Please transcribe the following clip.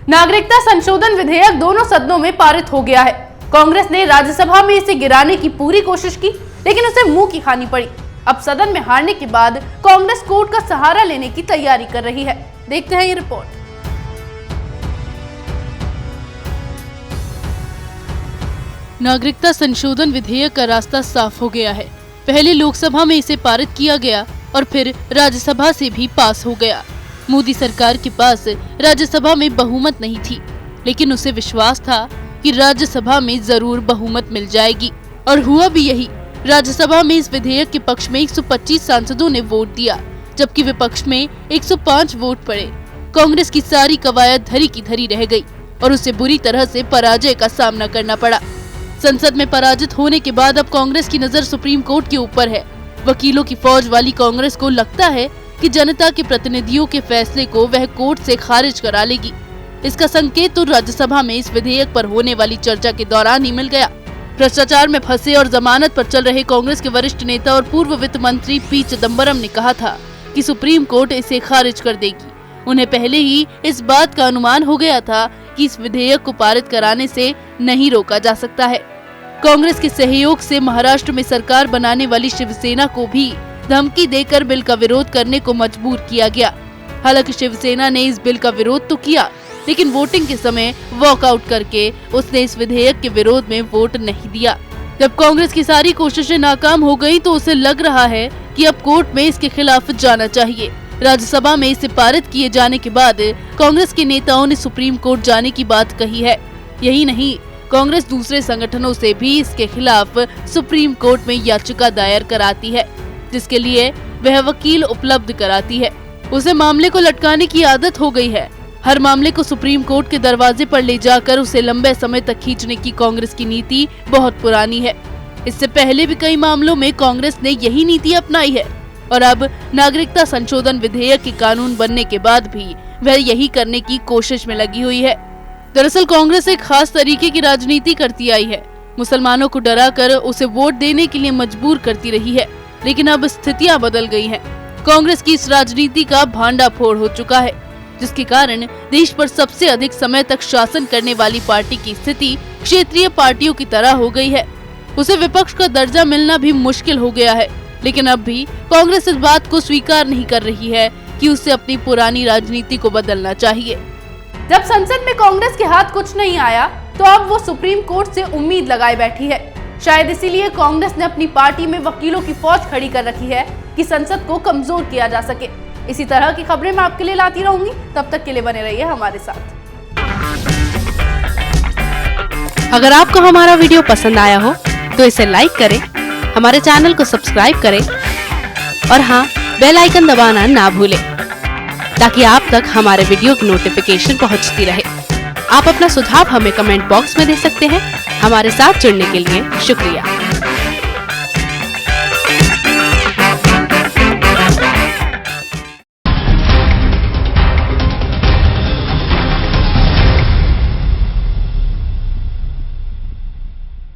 नागरिकता संशोधन विधेयक दोनों सदनों में पारित हो गया है। कांग्रेस ने राज्यसभा में इसे गिराने की पूरी कोशिश की, लेकिन उसे मुंह की खानी पड़ी। अब सदन में हारने के बाद कांग्रेस कोर्ट का सहारा लेने की तैयारी कर रही है। देखते हैं ये रिपोर्ट। नागरिकता संशोधन विधेयक का रास्ता साफ हो गया है। पहले लोकसभा में इसे पारित किया गया और फिर राज्यसभा से भी पास हो गया। मोदी सरकार के पास राज्यसभा में बहुमत नहीं थी, लेकिन उसे विश्वास था कि राज्यसभा में जरूर बहुमत मिल जाएगी, और हुआ भी यही। राज्यसभा में इस विधेयक के पक्ष में 125 सांसदों ने वोट दिया, जबकि विपक्ष में 105 वोट पड़े। कांग्रेस की सारी कवायद धरी की धरी रह गई और उसे बुरी तरह से पराजय का सामना करना पड़ा। संसद में पराजित होने के बाद अब कांग्रेस की नजर सुप्रीम कोर्ट के ऊपर है। वकीलों की फौज वाली कांग्रेस को लगता है कि जनता के प्रतिनिधियों के फैसले को वह कोर्ट से खारिज करा लेगी। इसका संकेत तो राज्यसभा में इस विधेयक पर होने वाली चर्चा के दौरान ही मिल गया। भ्रष्टाचार में फंसे और जमानत पर चल रहे कांग्रेस के वरिष्ठ नेता और पूर्व वित्त मंत्री पी चिदम्बरम ने कहा था कि सुप्रीम कोर्ट इसे खारिज कर देगी। उन्हें पहले ही इस बात का अनुमान हो गया था कि इस विधेयक को पारित कराने से नहीं रोका जा सकता है। कांग्रेस के सहयोग से महाराष्ट्र में सरकार बनाने वाली शिवसेना को भी धमकी देकर बिल का विरोध करने को मजबूर किया गया। हालांकि शिवसेना ने इस बिल का विरोध तो किया, लेकिन वोटिंग के समय वॉकआउट करके उसने इस विधेयक के विरोध में वोट नहीं दिया। जब कांग्रेस की सारी कोशिशें नाकाम हो गयी तो उसे लग रहा है कि अब कोर्ट में इसके खिलाफ जाना चाहिए। राज्यसभा में इसे पारित किए जाने के बाद कांग्रेस के नेताओं ने सुप्रीम कोर्ट जाने की बात कही है। यही नहीं, कांग्रेस दूसरे संगठनों से भी इसके खिलाफ सुप्रीम कोर्ट में याचिका दायर कराती है, जिसके लिए वह वकील उपलब्ध कराती है। उसे मामले को लटकाने की आदत हो गई है। हर मामले को सुप्रीम कोर्ट के दरवाजे पर ले जाकर उसे लंबे समय तक खींचने की कांग्रेस की नीति बहुत पुरानी है। इससे पहले भी कई मामलों में कांग्रेस ने यही नीति अपनाई है, और अब नागरिकता संशोधन विधेयक के कानून बनने के बाद भी वह यही करने की कोशिश में लगी हुई है। दरअसल कांग्रेस एक खास तरीके की राजनीति करती आई है। मुसलमानों को डराकर उसे वोट देने के लिए मजबूर करती रही है, लेकिन अब स्थितियां बदल गई हैं। कांग्रेस की इस राजनीति का भांडाफोड़ हो चुका है, जिसके कारण देश पर सबसे अधिक समय तक शासन करने वाली पार्टी की स्थिति क्षेत्रीय पार्टियों की तरह हो गई है। उसे विपक्ष का दर्जा मिलना भी मुश्किल हो गया है, लेकिन अब भी कांग्रेस इस बात को स्वीकार नहीं कर रही है कि उसे अपनी पुरानी राजनीति को बदलना चाहिए। जब संसद में कांग्रेस के हाथ कुछ नहीं आया, तो अब वो सुप्रीम कोर्ट से उम्मीद लगाए बैठी है। शायद इसीलिए कांग्रेस ने अपनी पार्टी में वकीलों की फौज खड़ी कर रखी है कि संसद को कमजोर किया जा सके। इसी तरह की खबरें मैं आपके लिए लाती रहूंगी। तब तक के लिए बने रहिए हमारे साथ। अगर आपको हमारा वीडियो पसंद आया हो तो इसे लाइक करें, हमारे चैनल को सब्सक्राइब करें और हाँ, बेल आइकन दबाना ना भूलें, ताकि आप तक हमारे वीडियो की नोटिफिकेशन पहुंचती रहे। आप अपना सुझाव हमें कमेंट बॉक्स में दे सकते हैं। हमारे साथ जुड़ने के लिए शुक्रिया।